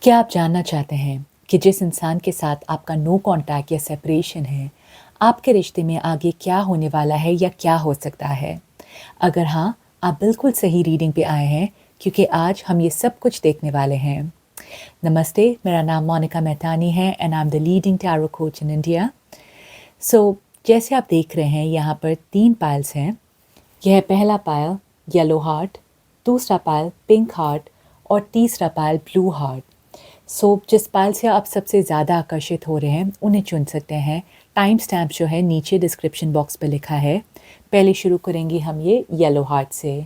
क्या आप जानना चाहते हैं कि जिस इंसान के साथ आपका नो कॉन्टैक्ट या सेपरेशन है, आपके रिश्ते में आगे क्या होने वाला है या क्या हो सकता है? अगर हाँ, आप बिल्कुल सही रीडिंग पे आए हैं क्योंकि आज हम ये सब कुछ देखने वाले हैं। नमस्ते, मेरा नाम मोनिका मेहतानी है and I am the leading tarot coach in India. जैसे आप देख रहे हैं यहाँ पर 3 पाइल्स हैं। यह पहला पायल येलो हार्ट, दूसरा पायल पिंक हार्ट और तीसरा पायल ब्लू हार्ट। जिस पायल से आप सबसे ज़्यादा आकर्षित हो रहे हैं उन्हें चुन सकते हैं। टाइम स्टैम्प जो है नीचे डिस्क्रिप्शन बॉक्स पे लिखा है। पहले शुरू करेंगे हम ये येलो हार्ट से।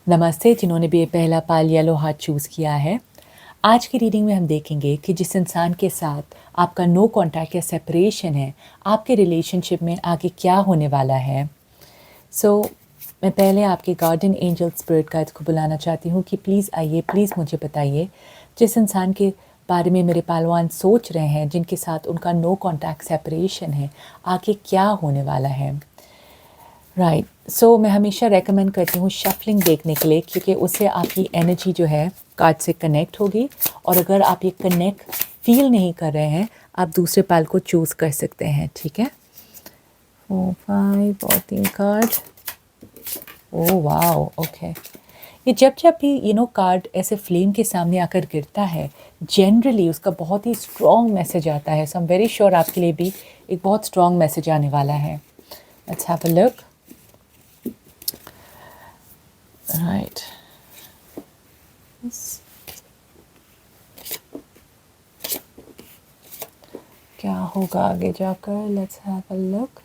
नमस्ते जिन्होंने भी ये पहला पायल येलो हार्ट चूज़ किया है। आज की रीडिंग में हम देखेंगे कि जिस इंसान के साथ आपका नो कॉन्टैक्ट या सेपरेशन है, आपके रिलेशनशिप में आगे क्या होने वाला है। मैं पहले आपके गार्डियन एंजल स्पिरिट गाइड्स को बुलाना चाहती हूँ कि प्लीज़ आइए, प्लीज़ मुझे बताइए जिस इंसान के बारे में मेरे पहलवान सोच रहे हैं, जिनके साथ उनका नो कॉन्टैक्ट सेपरेशन है, आगे क्या होने वाला है। मैं हमेशा रेकमेंड करती हूँ शफलिंग देखने के लिए, क्योंकि उससे आपकी एनर्जी जो है कार्ड से कनेक्ट होगी। और अगर आप ये कनेक्ट फील नहीं कर रहे हैं, आप दूसरे पाल को चूज़ कर सकते हैं। ठीक है, 4, 5 और 3 कार्ड। Oh wow, okay. ये जब भी कार्ड ऐसे फ्लेम के सामने आकर गिरता है, जनरली उसका बहुत ही स्ट्रॉन्ग मैसेज आता है। सो आई एम वेरी श्योर आपके लिए भी एक बहुत स्ट्रॉन्ग मैसेज आने वाला है। Let's have a look. Right, क्या होगा आगे जाकर? Let's have a look.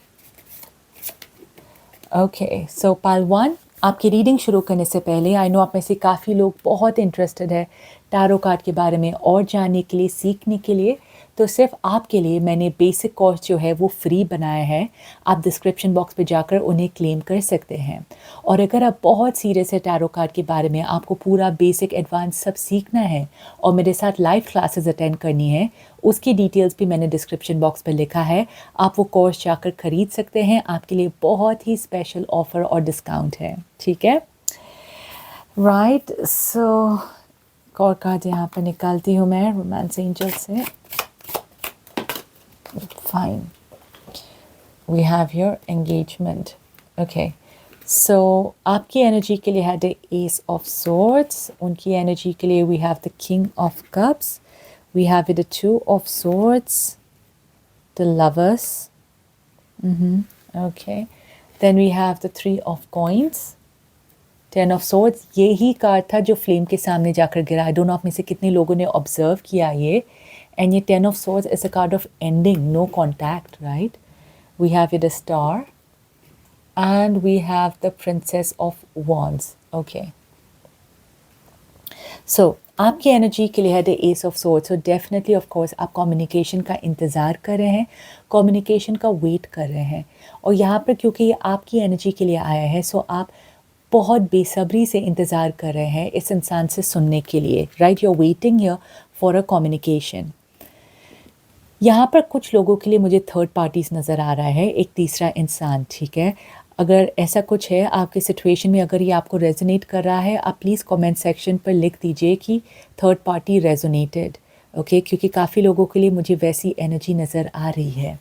Okay, so pile 1, आपकी रीडिंग शुरू करने से पहले आई नो आप में से काफ़ी लोग बहुत इंटरेस्टेड है टैरो कार्ड के बारे में और जानने के लिए, सीखने के लिए। तो सिर्फ आपके लिए मैंने बेसिक कोर्स जो है वो फ्री बनाया है। आप डिस्क्रिप्शन बॉक्स पे जाकर उन्हें क्लेम कर सकते हैं। और अगर आप बहुत सीरियस है टैरो कार्ड के बारे में, आपको पूरा बेसिक एडवांस सब सीखना है और मेरे साथ लाइव क्लासेस अटेंड करनी है, उसकी डिटेल्स भी मैंने डिस्क्रिप्शन बॉक्स पर लिखा है। आप वो कोर्स जाकर ख़रीद सकते हैं। आपके लिए बहुत ही स्पेशल ऑफ़र और डिस्काउंट है। ठीक है, राइट। और कार्ड यहाँ पर निकालती हूँ मैं रोमांस एंजल से। Fine, we have your engagement. Okay, आपकी एनर्जी के लिए है द एस ऑफ सोर्ड्स। उनकी एनर्जी के लिए we have the king of cups, we have the 2 of swords, the lovers, okay, then we have the 3 of coins, 10 of swords। यही card था जो फ्लेम के सामने जाकर गिरा। आई डोंट नो आप में से कितने लोगों ने ऑब्जर्व किया ये। एंड ये 10 of swords is a card of ending, no contact, right? We have the star and we have the princess of wands, okay। आपकी एनर्जी के लिए है the ace of swords. So definitely of course आप communication का इंतज़ार कर रहे हैं, कम्युनिकेशन का वेट कर रहे हैं। और यहाँ पर क्योंकि ये आपकी एनर्जी के लिए आया है, सो आप बहुत बेसब्री से इंतज़ार कर रहे हैं इस इंसान से सुनने के लिए। Right, you are waiting here for a communication. यहाँ पर कुछ लोगों के लिए मुझे थर्ड पार्टीज नज़र आ रहा है, एक तीसरा इंसान। ठीक है, अगर ऐसा कुछ है आपके सिचुएशन में, अगर ये आपको रेजोनेट कर रहा है, आप प्लीज़ कमेंट सेक्शन पर लिख दीजिए कि थर्ड पार्टी रेजोनेटेड। ओके, क्योंकि काफ़ी लोगों के लिए मुझे वैसी एनर्जी नज़र आ रही है।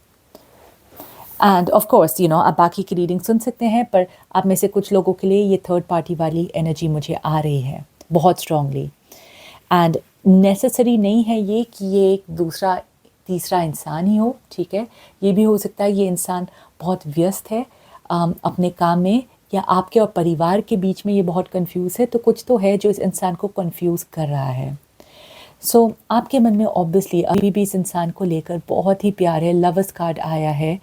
एंड ऑफ कोर्स आप बाकी की रीडिंग सुन सकते हैं, पर आप में से कुछ लोगों के लिए ये थर्ड पार्टी वाली एनर्जी मुझे आ रही है बहुत स्ट्रांगली। एंड नेसेसरी नहीं है ये कि ये एक दूसरा तीसरा इंसान ही हो। ठीक है, ये भी हो सकता है ये इंसान बहुत व्यस्त है अपने काम में, या आपके और परिवार के बीच में ये बहुत कंफ्यूज है। तो कुछ तो है जो इस इंसान को कंफ्यूज कर रहा है। आपके मन में ऑब्वियसली अभी भी इस इंसान को लेकर बहुत ही प्यार है। लवर्स कार्ड आया है,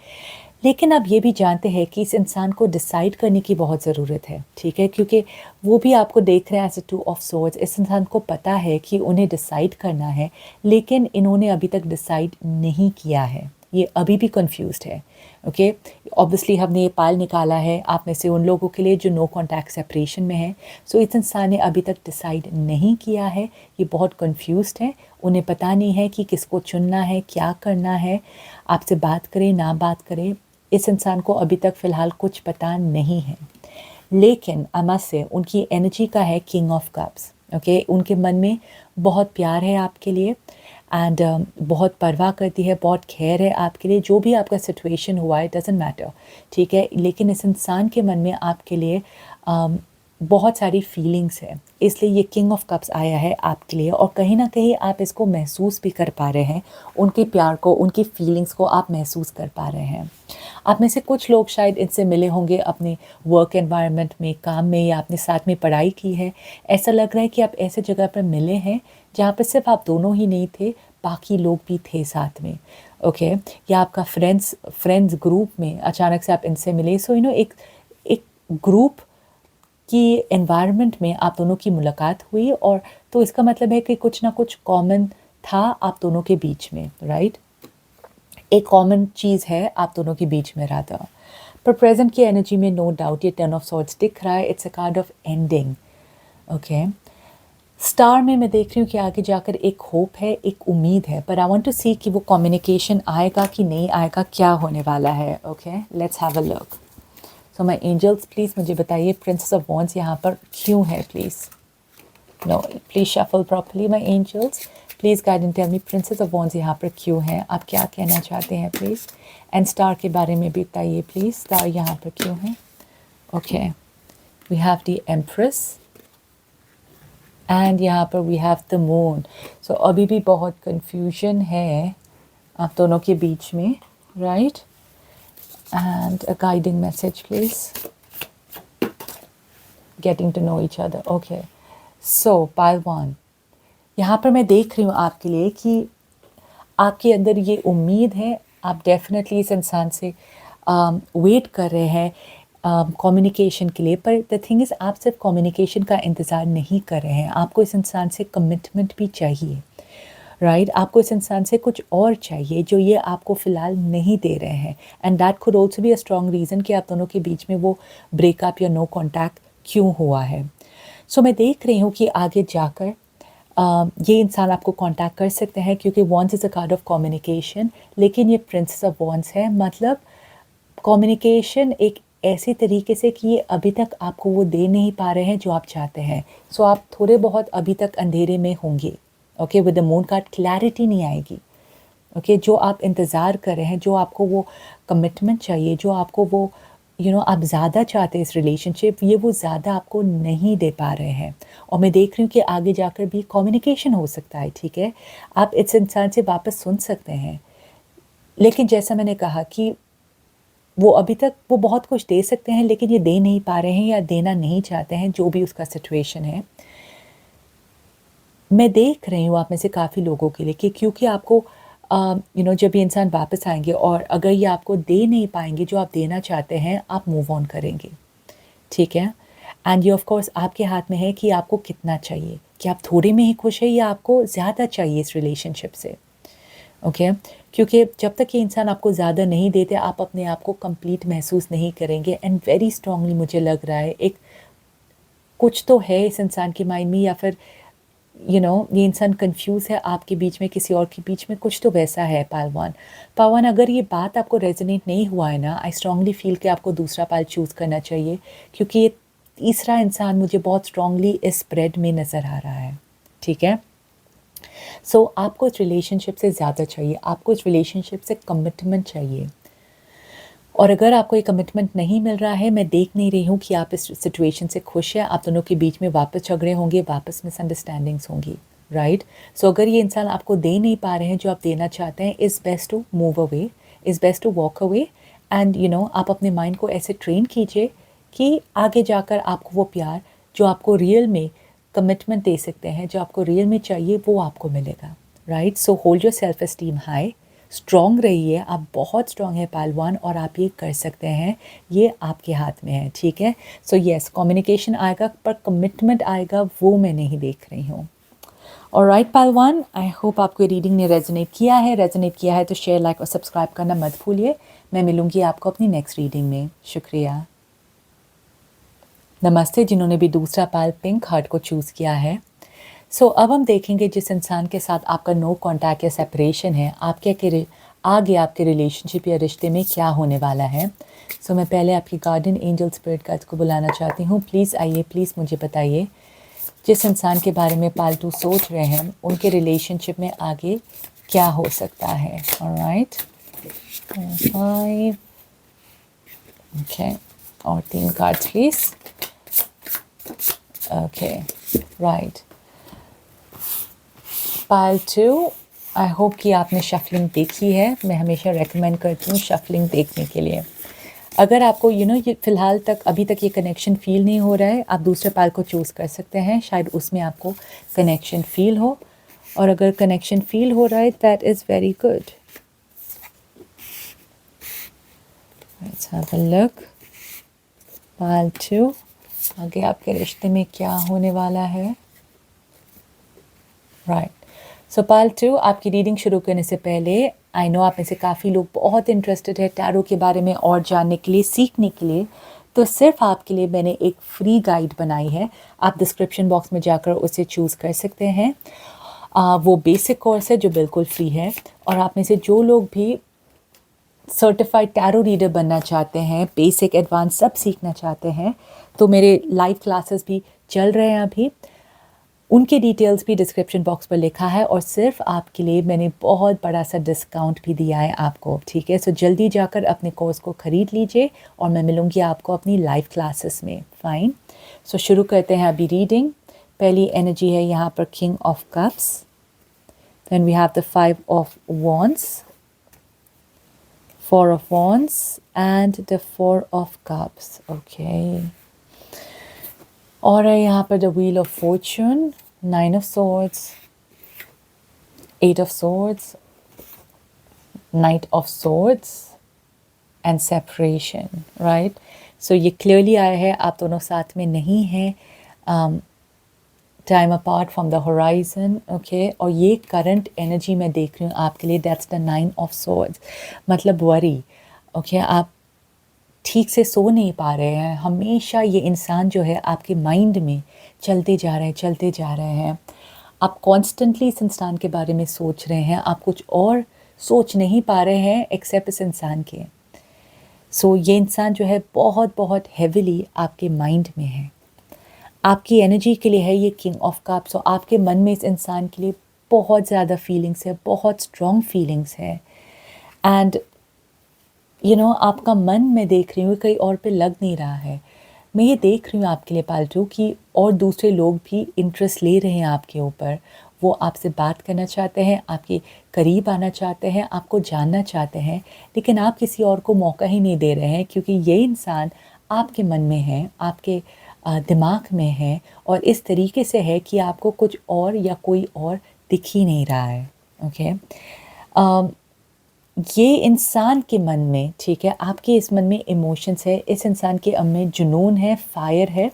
लेकिन आप ये भी जानते हैं कि इस इंसान को डिसाइड करने की बहुत ज़रूरत है। ठीक है, क्योंकि वो भी आपको देख रहे हैं एज अ 2 ऑफ सोर्ड्स। इस इंसान को पता है कि उन्हें डिसाइड करना है, लेकिन इन्होंने अभी तक डिसाइड नहीं किया है। ये अभी भी कंफ्यूज्ड है। ओके, ऑब्वियसली हमने ये पाल निकाला है आप में से उन लोगों के लिए जो नो कॉन्टैक्ट सेपरेशन में है। इस इंसान ने अभी तक डिसाइड नहीं किया है, ये बहुत कंफ्यूज्ड है। उन्हें पता नहीं है कि किसको चुनना है, क्या करना है, आपसे बात करें ना बात करें। इस इंसान को अभी तक फ़िलहाल कुछ पता नहीं है। लेकिन अमा से उनकी एनर्जी का है किंग ऑफ कप्स। ओके उनके मन में बहुत प्यार है आपके लिए एंड बहुत परवाह करती है, बहुत खैर है आपके लिए। जो भी आपका सिचुएशन हुआ है डजेंट मैटर, ठीक है, लेकिन इस इंसान के मन में आपके लिए बहुत सारी फीलिंग्स है, इसलिए ये किंग ऑफ कप्स आया है आपके लिए। और कहीं ना कहीं आप इसको महसूस भी कर पा रहे हैं, उनके प्यार को, उनकी फीलिंग्स को आप महसूस कर पा रहे हैं। आप में से कुछ लोग शायद इनसे मिले होंगे अपने वर्क एनवायरनमेंट में, काम में, या आपने साथ में पढ़ाई की है। ऐसा लग रहा है कि आप ऐसे जगह पर मिले हैं जहाँ पर सिर्फ आप दोनों ही नहीं थे, बाकी लोग भी थे साथ में। ओके या आपका फ्रेंड्स ग्रुप में अचानक से आप इनसे मिले। सो एक एक ग्रुप कि एनवायरनमेंट में आप दोनों की मुलाकात हुई, और तो इसका मतलब है कि कुछ ना कुछ कॉमन था आप दोनों के बीच में, राइट। एक कॉमन चीज़ है आप दोनों के बीच में रहा था। पर प्रेजेंट की एनर्जी में नो डाउट ये 10 ऑफ सॉर्ड्स दिख रहा है। It's a card of ending. Okay star में मैं देख रही हूँ कि आगे जाकर एक होप है, एक उम्मीद है, पर आई वांट टू सी कि वो कम्युनिकेशन आएगा कि नहीं आएगा, क्या होने वाला है। Okay let's have a look. So my angels please मुझे बताइए प्रिंसेस ऑफ वॉन्ड्स यहाँ पर क्यों है, please. No please shuffle properly my angels, please guide and tell me princess of wands यहाँ पर क्यों है, आप क्या कहना चाहते हैं प्लीज़। एंड स्टार के बारे में भी बताइए प्लीज़, स्टार यहाँ पर क्यों है। Okay we have the empress and यहाँ पर we have the moon. So अभी भी बहुत कन्फ्यूजन है आप दोनों के बीच में, right. And a guiding message please. Getting to know each other. Okay. So pile 1, यहाँ पर मैं देख रही हूँ आपके लिए कि आपके अंदर ये उम्मीद है, आप डेफिनेटली इस इंसान से वेट कर रहे हैं कम्युनिकेशन के लिए। पर द थिंग इज़ आप सिर्फ कम्युनिकेशन का इंतज़ार नहीं कर रहे हैं, आपको इस इंसान से कमिटमेंट भी चाहिए, राइट। आपको इस इंसान से कुछ और चाहिए जो ये आपको फ़िलहाल नहीं दे रहे हैं। And that could also be a strong reason कि आप दोनों के बीच में वो ब्रेकअप या नो कॉन्टैक्ट क्यों हुआ है। सो मैं देख रही हूँ कि आगे जाकर ये इंसान आपको कांटेक्ट कर सकते हैं, क्योंकि wands is a card of communication, लेकिन ये प्रिंसेस ऑफ वॉन्ड्स है, मतलब कम्युनिकेशन एक ऐसे तरीके से कि ये अभी तक आपको वो दे नहीं पा रहे हैं जो आप चाहते हैं। सो आप थोड़े बहुत अभी तक अंधेरे में होंगे। Okay with the moon card clarity नहीं आएगी। ओके जो आप इंतज़ार कर रहे हैं, जो आपको वो कमिटमेंट चाहिए, जो आपको वो आप ज़्यादा चाहते हैं इस रिलेशनशिप, ये वो ज़्यादा आपको नहीं दे पा रहे हैं। और मैं देख रही हूँ कि आगे जाकर भी कम्युनिकेशन हो सकता है, ठीक है, आप इस इंसान से वापस सुन सकते हैं। लेकिन जैसा मैंने कहा कि वो अभी तक वो बहुत कुछ दे सकते हैं, लेकिन ये दे नहीं पा रहे हैं या देना नहीं चाहते हैं, जो भी उसका सिचुएशन है। मैं देख रही हूँ आप में से काफ़ी लोगों के लिए कि क्योंकि आपको जब ये इंसान वापस आएंगे और अगर ये आपको दे नहीं पाएंगे जो आप देना चाहते हैं, आप मूव ऑन करेंगे, ठीक है। एंड ये ऑफ कोर्स आपके हाथ में है कि आपको कितना चाहिए, कि आप थोड़े में ही खुश है या आपको ज़्यादा चाहिए इस रिलेशनशिप से। ओके क्योंकि जब तक ये इंसान आपको ज़्यादा नहीं देते, आप अपने आप को कंप्लीट महसूस नहीं करेंगे। एंड वेरी स्ट्रांगली मुझे लग रहा है एक कुछ तो है इस इंसान के माइंड में, या फिर ये इंसान कंफ्यूज है आपके बीच में, किसी और के बीच में, कुछ तो वैसा है। पालवान अगर ये बात आपको रेजोनेट नहीं हुआ है ना, आई स्ट्रांगली फील कि आपको दूसरा पाल चूज़ करना चाहिए, क्योंकि ये तीसरा इंसान मुझे बहुत स्ट्रांगली इस स्प्रेड में नज़र आ रहा है, ठीक है। सो आपको इस रिलेशनशिप से ज़्यादा चाहिए, आपको इस रिलेशनशिप से कमिटमेंट चाहिए। और अगर आपको ये कमिटमेंट नहीं मिल रहा है, मैं देख नहीं रही हूँ कि आप इस सिचुएशन से खुश हैं। आप दोनों के बीच में वापस झगड़े होंगे, वापस मिसअंडरस्टैंडिंग्स होंगी, राइट। सो अगर ये इंसान आपको दे नहीं पा रहे हैं जो आप देना चाहते हैं, is best to move away, is best to walk away. And आप अपने माइंड को ऐसे ट्रेन कीजिए कि आगे जाकर आपको वो प्यार जो आपको रियल में कमिटमेंट दे सकते हैं, जो आपको रियल में चाहिए, वो आपको मिलेगा, right. So hold your self esteem high, strong रहिए, आप बहुत स्ट्रॉन्ग है पालवान, और आप ये कर सकते हैं, ये आपके हाथ में है, ठीक है। सो यस कम्युनिकेशन आएगा, पर कमिटमेंट आएगा वो मैं नहीं देख रही हूँ। ऑलराइट पालवान, आई होप आपको ये रीडिंग ने रेजोनेट किया है। रेजोनेट किया है तो शेयर, लाइक और सब्सक्राइब करना मत भूलिए। मैं मिलूँगी आपको अपनी नेक्स्ट रीडिंग में। शुक्रिया। नमस्ते जिन्होंने भी दूसरा पाल पिंक हार्ट को चूज़ किया है। सो अब हम देखेंगे जिस इंसान के साथ आपका नो कॉन्टैक्ट या सेपरेशन है, आगे आपके रिलेशनशिप या रिश्ते में क्या होने वाला है। सो मैं पहले आपकी गार्डियन एंजल स्पिरिट गाइड्स को बुलाना चाहती हूँ। प्लीज़ आइए, प्लीज़ मुझे बताइए जिस इंसान के बारे में पालतू सोच रहे हैं उनके रिलेशनशिप में आगे क्या हो सकता है। ऑलराइट, 5, ओके, और 3 cards please. Okay, right, pile 2, I hope कि आपने शफलिंग देखी है। मैं हमेशा रेकमेंड करती हूँ शफलिंग देखने के लिए। अगर आपको ये फ़िलहाल तक अभी तक ये कनेक्शन फ़ील नहीं हो रहा है, आप दूसरे पाइल को चूज़ कर सकते हैं, शायद उसमें आपको कनेक्शन फ़ील हो। और अगर कनेक्शन फ़ील हो रहा है, that is very good. Let's have a look. Pile 2, आगे आपके रिश्ते में क्या होने वाला है। राइट, सो पाइल 2, आपकी रीडिंग शुरू करने से पहले आई नो आप में से काफ़ी लोग बहुत इंटरेस्टेड है टैरो के बारे में और जानने के लिए, सीखने के लिए। तो सिर्फ आपके लिए मैंने एक फ्री गाइड बनाई है, आप डिस्क्रिप्शन बॉक्स में जाकर उसे चूज़ कर सकते हैं। वो बेसिक कोर्स है जो बिल्कुल फ्री है। और आप में से जो लोग भी सर्टिफाइड टैरो रीडर बनना चाहते हैं, बेसिक एडवांस सब सीखना चाहते हैं, तो मेरे लाइव क्लासेस भी चल रहे हैं अभी। उनके डिटेल्स भी डिस्क्रिप्शन बॉक्स पर लिखा है और सिर्फ आपके लिए मैंने बहुत बड़ा सा डिस्काउंट भी दिया है आपको, ठीक है। सो जल्दी जाकर अपने कोर्स को ख़रीद लीजिए और मैं मिलूँगी आपको अपनी लाइव क्लासेस में। फाइन, सो शुरू करते हैं अभी रीडिंग। पहली एनर्जी है यहाँ पर king of cups, then we have the 5 of wands, 4 of wands and the 4 of cups. Okay, और है यहाँ पर the wheel of fortune, 9 of swords, 8 of swords, knight of swords and separation. Right, so ये clearly आया है आप दोनों साथ में नहीं हैं, time apart from the horizon. Okay, और ये करंट एनर्जी मैं देख रही हूँ आपके लिए, दैट्स द 9 ऑफ सॉर्ड्स, मतलब वरी। ओके, आप ठीक से सो नहीं पा रहे हैं, हमेशा ये इंसान जो है आपके माइंड में चलते जा रहे हैं। आप कॉन्स्टेंटली इस इंसान के बारे में सोच रहे हैं, आप कुछ और सोच नहीं पा रहे हैं एक्सेप्ट इस इंसान के। सो ये इंसान जो है बहुत बहुत हेविली आपके माइंड में है, आपकी एनर्जी के लिए है ये किंग ऑफ कप्स। सो आपके मन में इस इंसान के लिए बहुत ज़्यादा फीलिंग्स है, बहुत स्ट्रॉन्ग फीलिंग्स है। एंड आपका मन मैं देख रही हूँ कहीं और पे लग नहीं रहा है। मैं ये देख रही हूँ आपके लिए पालतू कि और दूसरे लोग भी इंटरेस्ट ले रहे हैं आपके ऊपर, वो आपसे बात करना चाहते हैं, आपके करीब आना चाहते हैं, आपको जानना चाहते हैं, लेकिन आप किसी और को मौका ही नहीं दे रहे हैं क्योंकि ये इंसान आपके मन में है, आपके दिमाग में है और इस तरीके से है कि आपको कुछ और या कोई और दिख ही नहीं रहा है। ओके, ये इंसान के मन में, ठीक है, आपके इस मन में इमोशंस है, इस इंसान के मन में जुनून है, फायर है,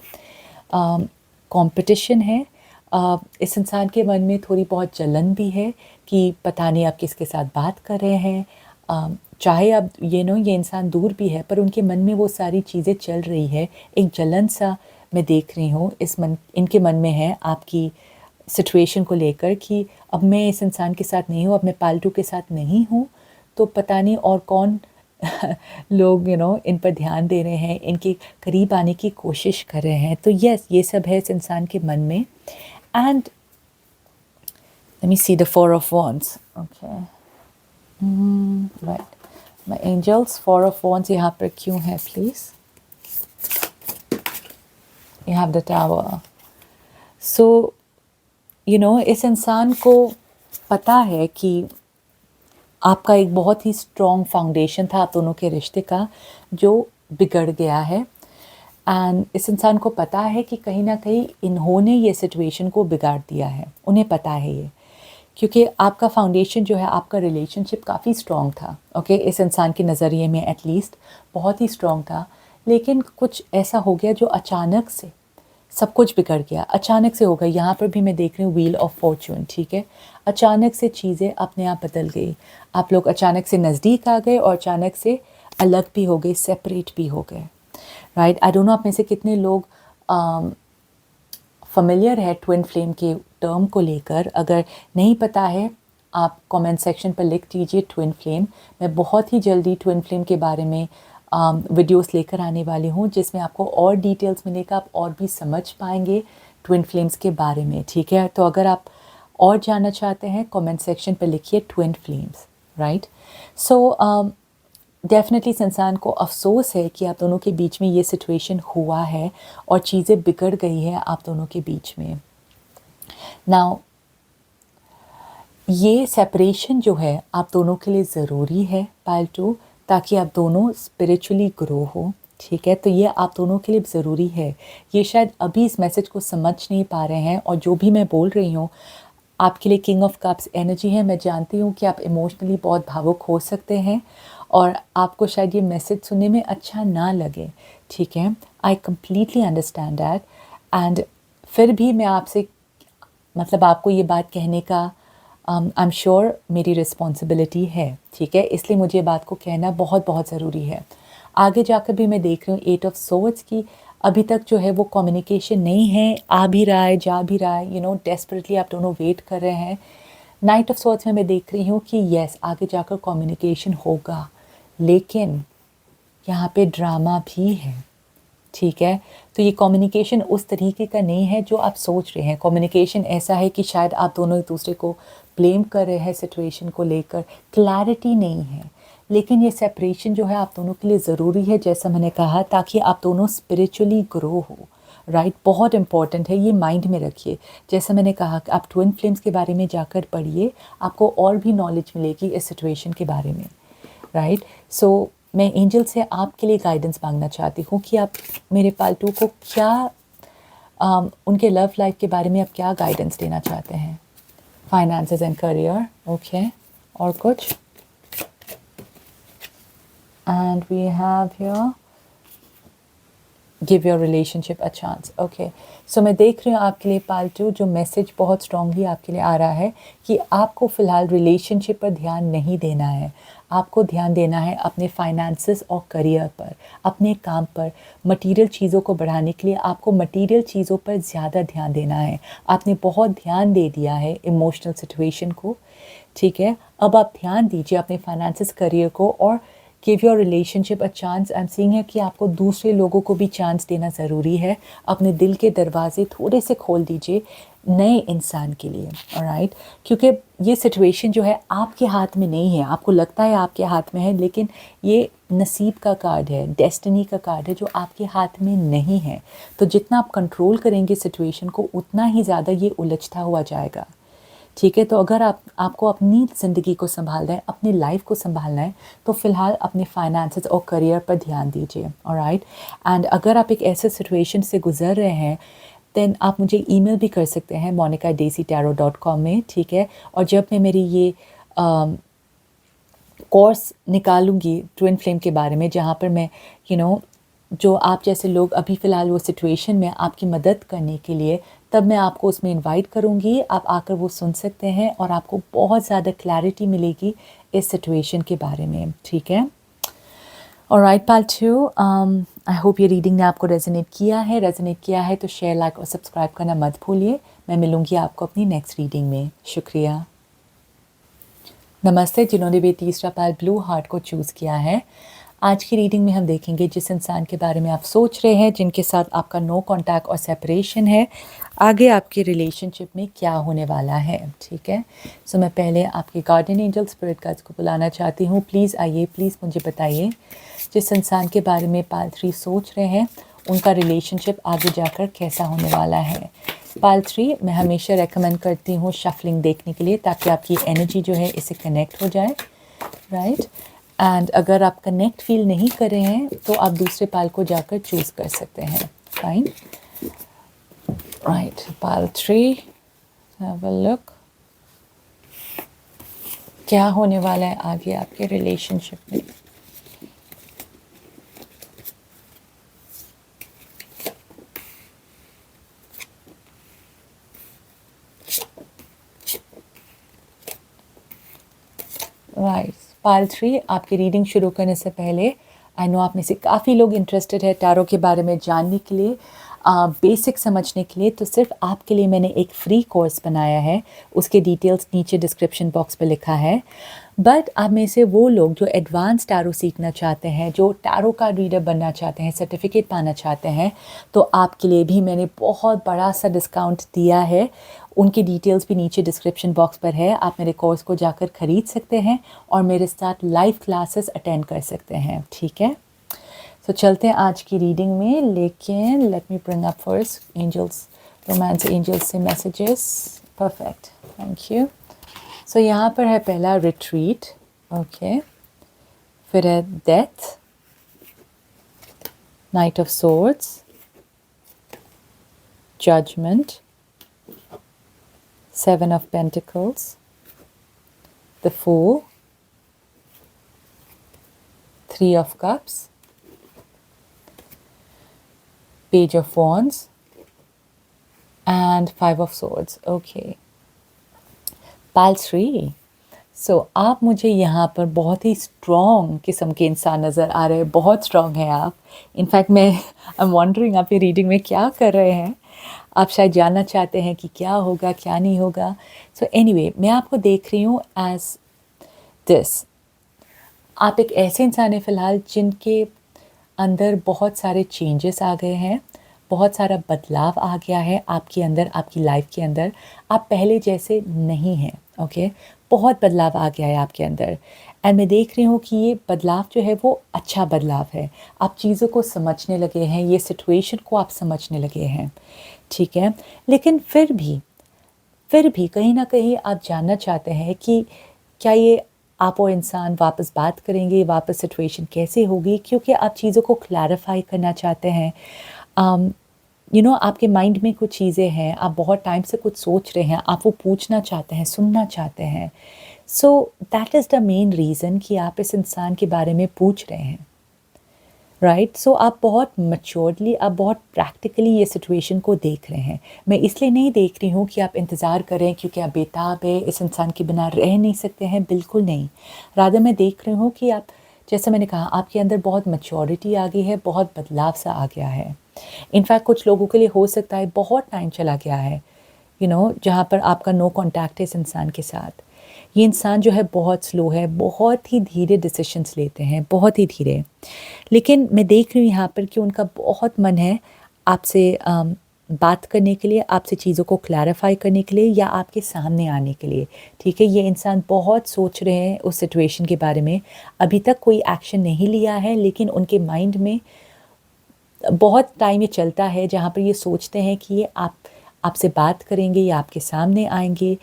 कंपटीशन है। इस इंसान के मन में थोड़ी बहुत जलन भी है कि पता नहीं आप किसके साथ बात कर रहे हैं। चाहे अब ये इंसान दूर भी है पर उनके मन में वो सारी चीज़ें चल रही है। एक जलन सा मैं देख रही हूँ इनके मन में है आपकी सिचुएशन को लेकर कि अब मैं इस इंसान के साथ नहीं हूँ, अब मैं पालतू के साथ नहीं हूँ, तो पता नहीं और कौन लोग इन पर ध्यान दे रहे हैं, इनके करीब आने की कोशिश कर रहे हैं। तो यस, ये सब है इस इंसान के मन में। And let me see the 4 of wands. Okay, right, my angels, 4 of wands यहाँ पर क्यों है please? You have the tower. So इस इंसान को पता है कि आपका एक बहुत ही स्ट्रॉन्ग फाउंडेशन था आप दोनों के रिश्ते का जो बिगड़ गया है। एंड इस इंसान को पता है कि कहीं ना कहीं इन्होंने ये सिचुएशन को बिगाड़ दिया है, उन्हें पता है ये, क्योंकि आपका फाउंडेशन जो है, आपका रिलेशनशिप काफ़ी स्ट्रॉन्ग था। ओके, इस इंसान के नज़रिए में एटलीस्ट बहुत ही स्ट्रॉन्ग था, लेकिन कुछ ऐसा हो गया जो अचानक से सब कुछ बिगड़ गया, अचानक से हो गई। यहाँ पर भी मैं देख रही हूँ व्हील ऑफ फॉर्चून, ठीक है, अचानक से चीज़ें अपने आप बदल गई। आप लोग अचानक से नज़दीक आ गए और अचानक से अलग भी हो गए, सेपरेट भी हो गए। राइट, आई डोंट नो आप में से कितने लोग फेमिलियर है ट्विन फ्लेम के टर्म को लेकर। अगर नहीं पता है आप कमेंट सेक्शन पर लिख दीजिए ट्विन फ्लेम। मैं बहुत ही जल्दी ट्विन फ्लेम के बारे में वीडियोस लेकर आने वाली हूँ जिसमें आपको और डिटेल्स मिलेगा, आप और भी समझ पाएंगे ट्विन फ्लेम्स के बारे में, ठीक है। तो अगर आप और जानना चाहते हैं कमेंट सेक्शन पे लिखिए twin flames, right. So definitely इस इंसान को अफसोस है कि आप दोनों के बीच में ये सिचुएशन हुआ है और चीज़ें बिगड़ गई हैं आप दोनों के बीच में। नाउ ये सेपरेशन जो है आप दोनों के लिए ज़रूरी है पाइल 2, ताकि आप दोनों स्पिरिचुअली ग्रो हो, ठीक है। तो ये आप दोनों के लिए ज़रूरी है। ये शायद अभी इस मैसेज को समझ नहीं पा रहे हैं, और जो भी मैं बोल रही हूँ आपके लिए किंग ऑफ कप्स एनर्जी है। मैं जानती हूँ कि आप इमोशनली बहुत भावुक हो सकते हैं और आपको शायद ये मैसेज सुनने में अच्छा ना लगे, ठीक है। I completely understand that, and फिर भी मैं आपसे मतलब आपको ये बात कहने का आई एम श्योर मेरी रिस्पॉन्सिबिलिटी है, ठीक है। इसलिए मुझे ये बात को कहना बहुत बहुत ज़रूरी है। आगे जाकर भी मैं देख रही हूँ 8 ऑफ सोर्ड्स की अभी तक जो है वो कम्युनिकेशन नहीं है, आ भी रहा है जा भी रहा है, डेस्परेटली आप दोनों वेट कर रहे हैं। नाइट ऑफ सोर्ड्स में मैं देख रही हूँ कि यस आगे जाकर कम्युनिकेशन होगा, लेकिन यहाँ पे ड्रामा भी है, ठीक है। तो ये कम्युनिकेशन उस तरीके का नहीं है जो आप सोच रहे हैं। कम्युनिकेशन ऐसा है कि शायद आप दोनों एक दूसरे को ब्लेम कर रहे हैं सिचुएशन को लेकर, क्लैरिटी नहीं है। लेकिन ये सेपरेशन जो है आप दोनों के लिए ज़रूरी है, जैसा मैंने कहा, ताकि आप दोनों स्पिरिचुअली ग्रो हो, राइट। बहुत इंपॉर्टेंट है, ये माइंड में रखिए। जैसा मैंने कहा कि आप ट्विन फ्लेम्स के बारे में जाकर पढ़िए, आपको और भी नॉलेज मिलेगी इस सिचुएशन के बारे में, राइट। सो मैं एंजल से आपके लिए गाइडेंस मांगना चाहती हूँ कि आप मेरे पालतू को क्या उनके लव लाइफ के बारे में आप क्या गाइडेंस देना चाहते हैं। Finances and career, okay. और कुछ, and we have here give your relationship a chance, okay. So मैं देख रही हूँ आपके लिए पालतू जो मैसेज बहुत स्ट्रांगली आपके लिए आ रहा है कि आपको फ़िलहाल रिलेशनशिप पर ध्यान नहीं देना है। आपको ध्यान देना है अपने फाइनेंसेस और करियर पर, अपने काम पर। मटेरियल चीज़ों को बढ़ाने के लिए आपको मटेरियल चीज़ों पर ज़्यादा ध्यान देना है। आपने बहुत ध्यान दे दिया है इमोशनल सिचुएशन को, ठीक है। अब आप ध्यान दीजिए अपने फाइनेंसेस, करियर को, और give your relationship a chance. I am seeing है कि आपको दूसरे लोगों को भी चांस देना ज़रूरी है। अपने दिल के दरवाजे थोड़े से खोल दीजिए नए इंसान के लिए, ऑलराइट। क्योंकि ये सिचुएशन जो है आपके हाथ में नहीं है। आपको लगता है आपके हाथ में है, लेकिन ये नसीब का कार्ड है, डेस्टिनी का कार्ड है जो आपके हाथ में नहीं है। तो जितना आप कंट्रोल करेंगे सिचुएशन को, उतना ही ज़्यादा ये उलझता हुआ जाएगा, ठीक है। तो अगर आपको अपनी ज़िंदगी को संभालना है, अपनी लाइफ को संभालना है, तो फ़िलहाल अपने फाइनेंसेस और करियर पर ध्यान दीजिए, ऑलराइट। एंड अगर आप एक ऐसे सिचुएशन से गुज़र रहे हैं, देन आप मुझे ईमेल भी कर सकते हैं monica@desitarot.com में, ठीक है। और जब मैं मेरी ये कोर्स निकालूंगी ट्विन फ्लेम के बारे में, जहाँ पर मैं जो आप जैसे लोग अभी फ़िलहाल वो सिचुएशन में आपकी मदद करने के लिए, तब मैं आपको उसमें इनवाइट करूँगी। आप आकर वो सुन सकते हैं और आपको बहुत ज़्यादा क्लैरिटी मिलेगी इस सिचुएशन के बारे में, ठीक है। ऑलराइट पालतू, आई होप ये रीडिंग ने आपको रेजोनेट किया है तो शेयर, लाइक और सब्सक्राइब करना मत भूलिए। मैं मिलूँगी आपको अपनी नेक्स्ट रीडिंग में। शुक्रिया। नमस्ते जिन्होंने भी तीसरा पाल ब्लू हार्ट को चूज़ किया है। आज की रीडिंग में हम देखेंगे जिस इंसान के बारे में आप सोच रहे हैं, जिनके साथ आपका नो कांटेक्ट और सेपरेशन है, आगे आपके रिलेशनशिप में क्या होने वाला है, ठीक है। सो मैं पहले आपके गार्डियन एंजल स्पिरिट गाइड्स को बुलाना चाहती हूँ। प्लीज़ आइए, प्लीज़ मुझे बताइए जिस इंसान के बारे में पाल 3 सोच रहे हैं, उनका रिलेशनशिप आगे जाकर कैसा होने वाला है। पाल 3 मैं हमेशा रेकमेंड करती हूँ शफलिंग देखने के लिए, ताकि आपकी एनर्जी जो है इससे कनेक्ट हो जाए, राइट। एंड अगर आप कनेक्ट फील नहीं कर रहे हैं तो आप दूसरे पाल को जाकर चूज़ कर सकते हैं, fine, right. Pal 3, have a look, क्या होने वाला है आगे आपके रिलेशनशिप में। राइट, पाल 3 आपकी रीडिंग शुरू करने से पहले, आई नो आप में से काफ़ी लोग इंटरेस्टेड है टैरो के बारे में जानने के लिए। बेसिक समझने के लिए, तो सिर्फ आपके लिए मैंने एक फ्री कोर्स बनाया है, उसके डिटेल्स नीचे डिस्क्रिप्शन बॉक्स पे लिखा है। बट आप में से वो लोग जो एडवांस टैरो सीखना चाहते हैं, जो टैरो कार्ड रीडर बनना चाहते हैं, सर्टिफिकेट पाना चाहते हैं, तो आपके लिए भी मैंने बहुत बड़ा सा डिस्काउंट दिया है। उनकी डिटेल्स भी नीचे डिस्क्रिप्शन बॉक्स पर है। आप मेरे कोर्स को जाकर ख़रीद सकते हैं और मेरे साथ लाइव क्लासेस अटेंड कर सकते हैं, ठीक है। तो चलते हैं आज की रीडिंग में, लेकिन let me bring up first angels, romance angels से messages. Perfect, thank you. So यहाँ पर है पहला रिट्रीट, ओके, फिर है death, knight of swords, judgement, seven of pentacles, the fool, three of cups, Page of Wands and Five of Swords. Okay. Pile 3. So आप मुझे यहाँ पर बहुत ही स्ट्रॉन्ग किस्म के इंसान नज़र आ रहे हैं, बहुत स्ट्रॉन्ग हैं आप। इनफैक्ट मैं आई एम वॉन्डरिंग आप ये रीडिंग में क्या कर रहे हैं। आप शायद जानना चाहते हैं कि क्या होगा क्या नहीं होगा। सो एनीवे, मैं आपको देख रही हूँ एज दिस। आप एक ऐसे इंसान हैं फ़िलहाल जिनके अंदर बहुत सारे चेंजेस आ गए हैं, बहुत सारा बदलाव आ गया है आपके अंदर, आपकी लाइफ के अंदर। आप पहले जैसे नहीं हैं, ओके। बहुत बदलाव आ गया है आपके अंदर एंड मैं देख रही हूँ कि ये बदलाव जो है वो अच्छा बदलाव है। आप चीज़ों को समझने लगे हैं, ये सिचुएशन को आप समझने लगे हैं, ठीक है। लेकिन फिर भी कहीं ना कहीं आप जानना चाहते हैं कि क्या ये आप और इंसान वापस बात करेंगे, वापस सिचुएशन कैसे होगी, क्योंकि आप चीज़ों को क्लैरिफाई करना चाहते हैं। आपके माइंड में कुछ चीज़ें हैं, आप बहुत टाइम से कुछ सोच रहे हैं, आप वो पूछना चाहते हैं, सुनना चाहते हैं। So that is the main reason कि आप इस इंसान के बारे में पूछ रहे हैं, राइट। सो आप बहुत मैच्योरली, आप बहुत प्रैक्टिकली ये सिचुएशन को देख रहे हैं। मैं इसलिए नहीं देख रही हूँ कि आप इंतज़ार करें क्योंकि आप बेताब है, इस इंसान के बिना रह नहीं सकते हैं, बिल्कुल नहीं। रादर मैं देख रही हूँ कि आप, जैसे मैंने कहा, आपके अंदर बहुत मैच्योरिटी आ गई है, बहुत बदलाव सा आ गया है। इनफैक्ट कुछ लोगों के लिए हो सकता है बहुत टाइम चला गया है, जहाँ पर आपका नो कॉन्टैक्ट है इस इंसान के साथ। ये इंसान जो है बहुत स्लो है, बहुत ही धीरे डिसीशंस लेते हैं, बहुत ही धीरे। लेकिन मैं देख रही हूँ यहाँ पर कि उनका बहुत मन है आपसे बात करने के लिए, आपसे चीज़ों को क्लैरिफाई करने के लिए या आपके सामने आने के लिए, ठीक है। ये इंसान बहुत सोच रहे हैं उस सिचुएशन के बारे में। अभी तक कोई एक्शन नहीं लिया है, लेकिन उनके माइंड में बहुत टाइम ये चलता है जहाँ पर ये सोचते हैं कि ये आपसे बात करेंगे या आपके सामने आएंगे,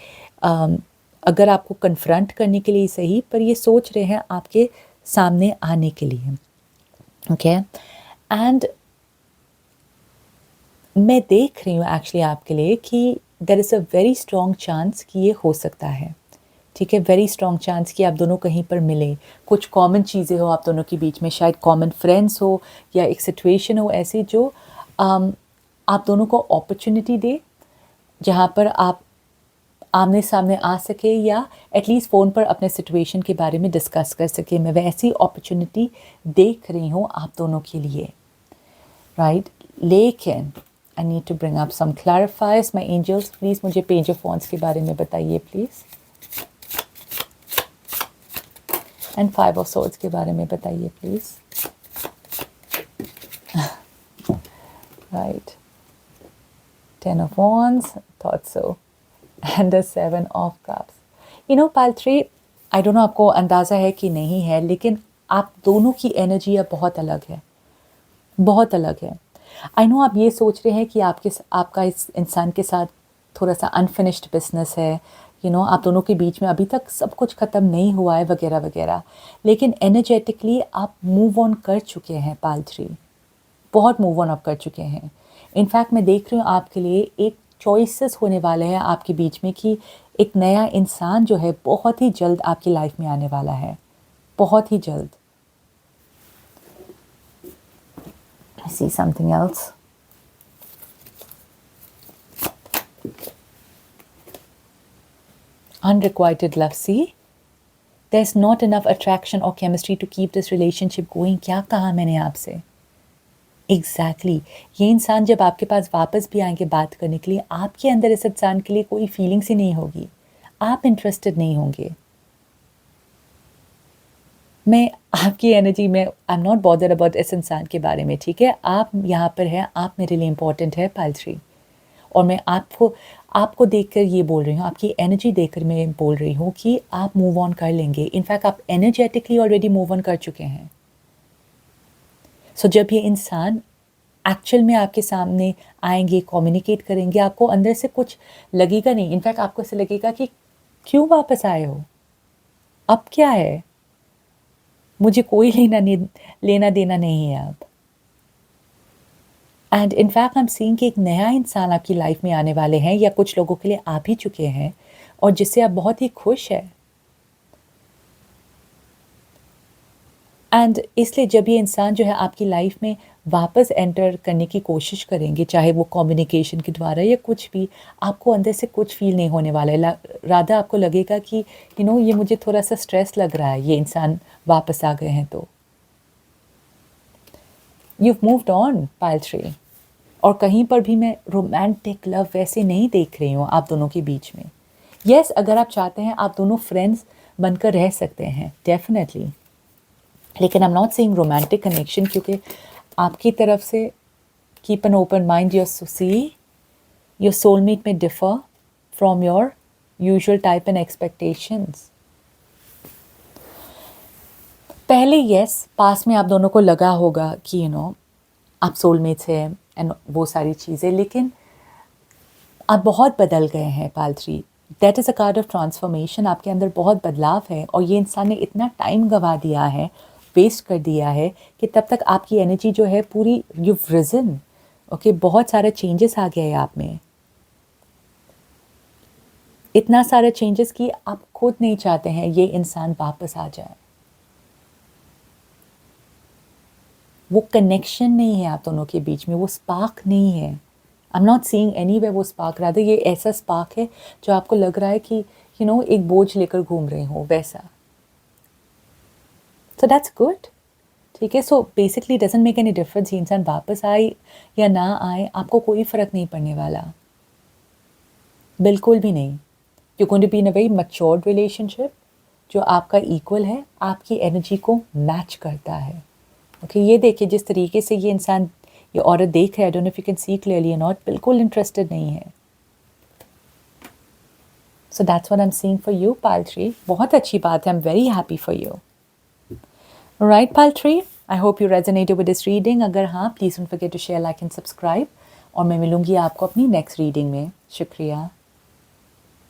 अगर आपको कन्फ्रंट करने के लिए सही, पर ये सोच रहे हैं आपके सामने आने के लिए, ओके। एंड मैं देख रही हूँ एक्चुअली आपके लिए कि there is a very strong chance कि ये हो सकता है, ठीक है। वेरी स्ट्रॉन्ग चांस कि आप दोनों कहीं पर मिलें, कुछ कॉमन चीज़ें हो आप दोनों के बीच में, शायद कॉमन फ्रेंड्स हो या एक सिचुएशन हो ऐसी जो आप दोनों को अपॉर्चुनिटी दे, जहाँ पर आप आमने सामने आ सके या एटलीस्ट फ़ोन पर अपने सिचुएशन के बारे में डिस्कस कर सके। मैं वैसी अपॉर्चुनिटी देख रही हूँ आप दोनों के लिए, राइट। लेकिन I need to bring up some clarifiers. My angels please मुझे पेज ऑफ वॉन्ड्स के बारे में बताइए please, and five of swords के बारे में बताइए please, right. Ten of wands, thought so, and the seven of cups. Pile 3, I don't know आपको अंदाज़ा है कि नहीं है, लेकिन आप दोनों की एनर्जी अब बहुत अलग है, बहुत अलग है। आई नो आप ये सोच रहे हैं कि आपका इस इंसान के साथ थोड़ा सा अनफिनिश्ड बिजनेस है, आप दोनों के बीच में अभी तक सब कुछ ख़त्म नहीं हुआ है वगैरह वगैरह, लेकिन एनर्जेटिकली आप मूव ऑन कर चुके हैं। पाइल 3 बहुत मूव ऑन अप कर चुके हैं। इनफैक्ट मैं देख रही हूँ आपके लिए एक चॉइसेस होने वाले हैं आपके बीच में कि एक नया इंसान जो है बहुत ही जल्द आपकी लाइफ में आने वाला है, बहुत ही जल्द। I see something else. Unrequited love. See, there's not enough attraction or chemistry to keep this relationship going. क्या कहा मैंने आपसे? एग्जैक्टली ये इंसान जब आपके पास वापस भी आएंगे बात करने के लिए, आपके अंदर इस इंसान के लिए कोई फीलिंग्स ही नहीं होगी, आप इंटरेस्टेड नहीं होंगे। मैं आपकी एनर्जी में आई एम नॉट बॉदर्ड अबाउट इस इंसान के बारे में, ठीक है? आप यहाँ पर हैं, आप मेरे लिए इम्पोर्टेंट है पाइल 3। और मैं आपको आपको देखकर ये बोल रही हूँ, आपकी एनर्जी देखकर मैं बोल रही हूँ कि आप मूव ऑन कर लेंगे। इनफैक्ट आप एनर्जेटिकली ऑलरेडी मूव ऑन कर चुके हैं। सो जब ये इंसान एक्चुअल में आपके सामने आएंगे, कम्युनिकेट करेंगे, आपको अंदर से कुछ लगेगा नहीं। इनफैक्ट आपको ऐसे लगेगा कि क्यों वापस आए हो, अब क्या है, मुझे कोई लेना देना नहीं है अब। And in fact I am seeing कि एक नया इंसान आपकी लाइफ में आने वाले हैं, या कुछ लोगों के लिए आ भी चुके हैं, और जिससे आप बहुत ही खुश हैं। एंड इसलिए जब ये इंसान जो है आपकी लाइफ में वापस एंटर करने की कोशिश करेंगे, चाहे वो कम्युनिकेशन के द्वारा या कुछ भी, आपको अंदर से कुछ फील नहीं होने वाला है। राधा आपको लगेगा कि ये मुझे थोड़ा सा स्ट्रेस लग रहा है, ये इंसान वापस आ गए हैं तो। You've moved on, pile 3। और कहीं पर भी मैं रोमांटिक लव वैसे नहीं देख रही हूँ आप दोनों के बीच में। यस, अगर आप चाहते हैं आप दोनों फ्रेंड्स बनकर रह सकते हैं, डेफिनेटली, लेकिन I am not saying romantic connection, क्योंकि आपकी तरफ से keep an open mind, your soulmate may differ from your usual type and expectations. पहले यस, पास में आप दोनों को लगा होगा कि आप सोलमेट्स हैं एंड वो सारी चीज़ें, लेकिन आप बहुत बदल गए हैं pile 3। That is a card of transformation. आपके अंदर बहुत बदलाव है, और ये इंसान ने इतना टाइम गंवा दिया है, वेस्ट कर दिया है, कि तब तक आपकी एनर्जी जो है पूरी, यू रिजन, ओके, बहुत सारा चेंजेस आ गया है आप में। इतना सारा चेंजेस कि आप खुद नहीं चाहते हैं ये इंसान वापस आ जाए। वो कनेक्शन नहीं है आप दोनों के बीच में, वो स्पार्क नहीं है। I am not seeing anywhere वो स्पार्क, रादर ये ऐसा स्पार्क है जो आपको लग रहा है कि एक बोझ लेकर घूम रहे हो, वैसा। सो दैट्स गुड, ठीक है। So basically doesn't make any difference, ये इंसान वापस आए या ना आए, आपको कोई फ़र्क नहीं पड़ने वाला, बिल्कुल भी नहीं। You going to be in a very matured relationship जो आपका इक्वल है, आपकी एनर्जी को मैच करता है। ओके, ये देखिए जिस तरीके से ये इंसान, ये औरत देख रहा है, I don't know if you can see clearly और नॉट, बिल्कुल इंटरेस्टेड नहीं है। So that's what I am seeing for you pile 3। बहुत अच्छी बात है, I am very happy for you. Right pile 3, I hope you resonated with this reading. अगर हाँ, please don't forget to share, like and subscribe, और मैं मिलूंगी आपको अपनी नेक्स्ट रीडिंग में। शुक्रिया।